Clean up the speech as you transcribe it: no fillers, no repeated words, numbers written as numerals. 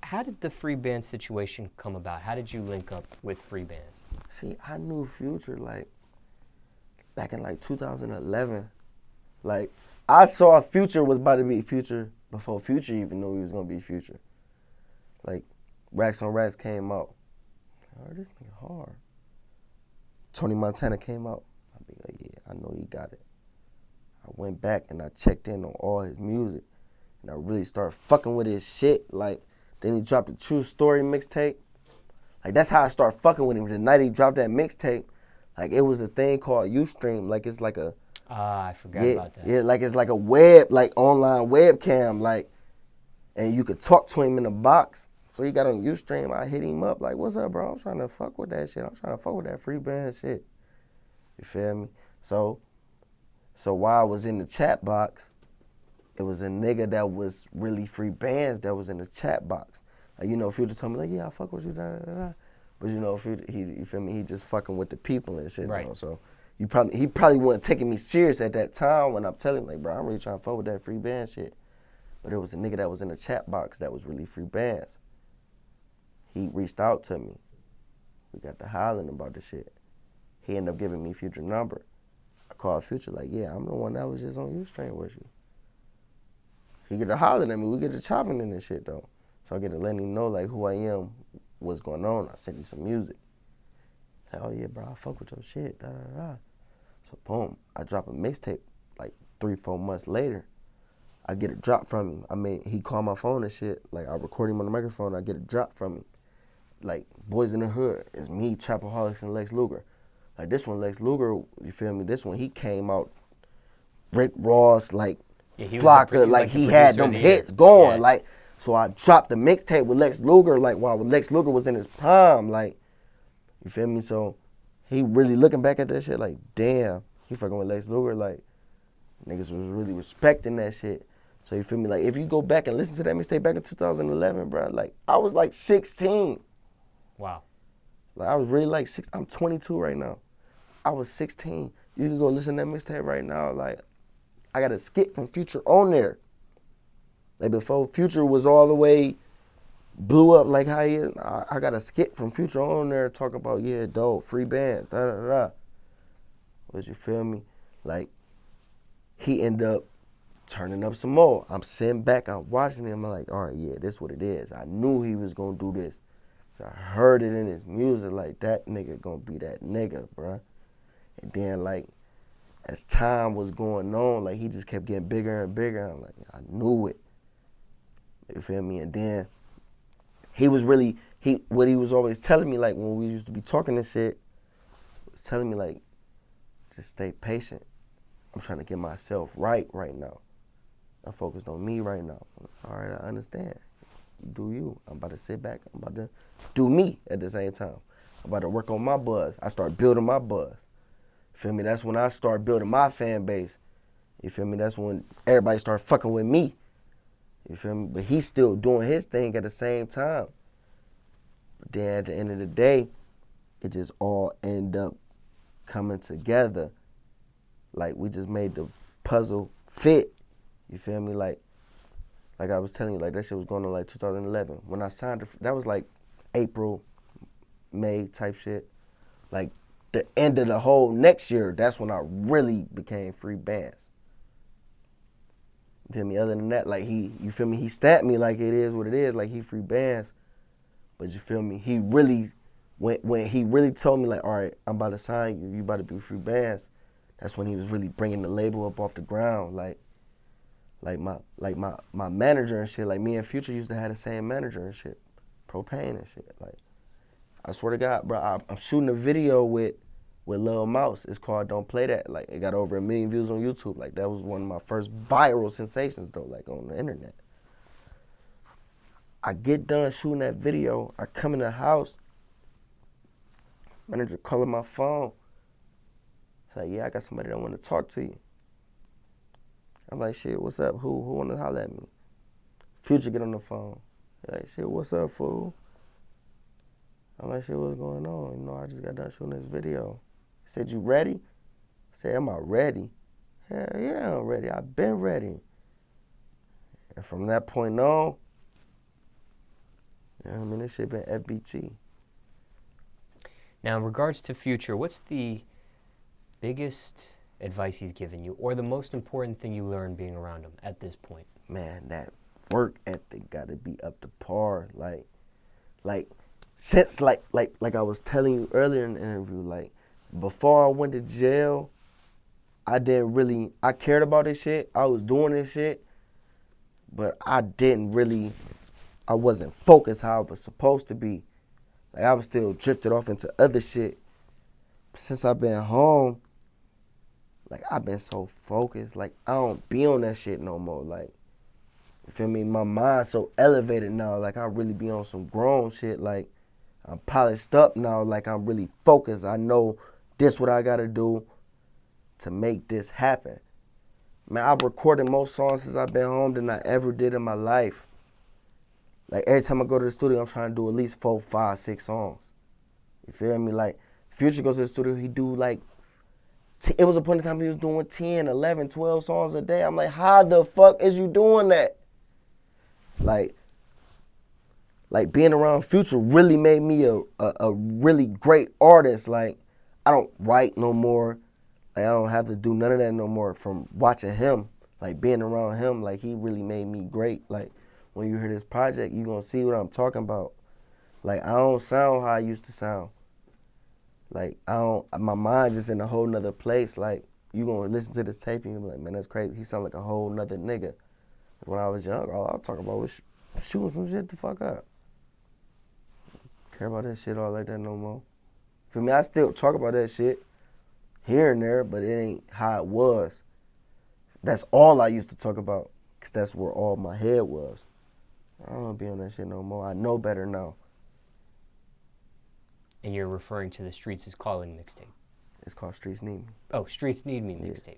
how did the Freebandz situation come about? How did you link up with Freebandz? See, I knew Future like back in like 2011. Like I saw Future was about to be Future before Future even knew he was gonna be Future. Like Racks on Racks came out. Oh, this nigga hard. Tony Montana came out. I be like, yeah, I know he got it. I went back and I checked in on all his music, and I really started fucking with his shit. Like, then he dropped a True Story mixtape. Like, that's how I started fucking with him. The night he dropped that mixtape, like, it was a thing called Ustream. Like, it's like a... I forgot about that. Yeah, like, it's like a web, like, online webcam, like, and you could talk to him in a box. So he got on Ustream. I hit him up, like, what's up, bro? I'm trying to fuck with that shit. I'm trying to fuck with that Freebandz shit. You feel me? So while I was in the chat box, it was a nigga that was really Freebandz that was in the chat box. Like, you know, Future told me, like, yeah, I fuck with you, da, da, da. But, you know, you feel me? He just fucking with the people and shit, right. You know? So he probably wasn't taking me serious at that time when I'm telling him, like, bro, I'm really trying to fuck with that Freebandz shit. But it was a nigga that was in the chat box that was really Freebandz. He reached out to me. We got to hollering about the shit. He ended up giving me Future number. I called Future like, yeah, I'm the one that was just on Ustream with you. He get to hollering at me. We get to chopping in this shit, though. So I get to letting him know, like, who I am, what's going on. I sent him some music. Like, oh, yeah, bro, I fuck with your shit, da, da, da. So, boom, I drop a mixtape, like, 3-4 months later. I get a drop from him. I mean, he called my phone and shit. Like, I record him on the microphone. I get a drop from him. Like, Boys in the Hood. It's me, Trap-a-holics, and Lex Luger. Like, this one, Lex Luger, you feel me? This one, he came out, Rick Ross, like, Flocka, like, he had them hits going. Yeah. Like, so I dropped the mixtape with Lex Luger, like, while Lex Luger was in his prime. Like, you feel me? So he really looking back at that shit like, damn, he fucking with Lex Luger. Like, niggas was really respecting that shit. So you feel me? Like, if you go back and listen to that mixtape back in 2011, bro, like, I was like 16. Wow. Like, I was really like I'm 22 right now. I was 16. You can go listen to that mixtape right now. Like, I got a skit from Future on there. Like, before Future was all the way blew up like how he is, I got a skit from Future on there talking about, yeah, dope, Freebandz, da da da. But you feel me? Like, he ended up turning up some more. I'm sitting back, I'm watching him, I'm like, all right, yeah, this what it is. I knew he was gonna do this. So I heard it in his music, like, that nigga gonna be that nigga, bruh. And then, like, as time was going on, like, he just kept getting bigger and bigger. I'm like, I knew it. You feel me? And then he was really, what he was always telling me, like, when we used to be talking and shit, was telling me, like, just stay patient. I'm trying to get myself right now. I'm focused on me right now. All right, I understand. Do you. I'm about to sit back. I'm about to do me at the same time. I'm about to work on my buzz. I start building my buzz. Feel me? That's when I start building my fan base. You feel me? That's when everybody start fucking with me. You feel me? But he's still doing his thing at the same time. But then at the end of the day, it just all end up coming together. Like, we just made the puzzle fit. You feel me? Like I was telling you, like, that shit was going on like 2011. When I signed, that was like April, May type shit. Like, the end of the whole next year, that's when I really became Freebandz. You feel me? Other than that, like, you feel me? He stamped me like it is what it is, like he Freebandz. But you feel me? He really, when he really told me, like, all right, I'm about to sign you, you about to be Freebandz, that's when he was really bringing the label up off the ground. Like my manager and shit, like, me and Future used to have the same manager and shit, Propane and shit. Like, I swear to God, bro, I'm shooting a video with Lil Mouse. It's called Don't Play That. Like, it got over 1 million views on YouTube. Like, that was one of my first viral sensations, though, like, on the internet. I get done shooting that video. I come in the house. Manager calling my phone. Like, yeah, I got somebody that want to talk to you. I'm like, shit, what's up? Who want to holler at me? Future get on the phone. He like, shit, what's up, fool? I'm like, shit, what's going on? You know, I just got done shooting this video. He said, you ready? I said, am I ready? Hell yeah, I'm ready. I've been ready. And from that point on, You know what I mean? This shit been FBG. Now, in regards to Future, what's the biggest advice he's given you, or the most important thing you learned being around him at this point? Man, that work ethic gotta be up to par. Since I was telling you earlier in the interview, like before I went to jail, I cared about this shit. I was doing this shit, but I wasn't focused how I was supposed to be. Like I was still drifted off into other shit. Since I've been home, like I've been so focused. Like I don't be on that shit no more. Like, you feel me? My mind's so elevated now. Like I really be on some grown shit. Like I'm polished up now. Like I'm really focused. I know this what I gotta do to make this happen. Man, I've recorded more songs since I've been home than I ever did in my life. Like every time I go to the studio, I'm trying to do at least 4, 5, 6 songs. You feel me? Like Future goes to the studio, he do like, it was a point in time he was doing 10, 11, 12 songs a day. I'm like, how the fuck is you doing that? Like being around Future really made me a really great artist. Like I don't write no more. Like I don't have to do none of that no more from watching him. Like being around him, like he really made me great. Like when you hear this project, you gonna see what I'm talking about. Like I don't sound how I used to sound. Like my mind just in a whole nother place. Like you gonna listen to this tape and you be like, man, that's crazy. He sound like a whole nother nigga. When I was young, all I was talking about was shooting some shit the fuck up. Care about that shit all like that no more. For me, I still talk about that shit here and there, but it ain't how it was. That's all I used to talk about, because that's where all my head was. I don't be on that shit no more. I know better now. And you're referring to the Streets is Calling mixtape. It's called Streets Need Me. Oh, Streets Need Me mixtape.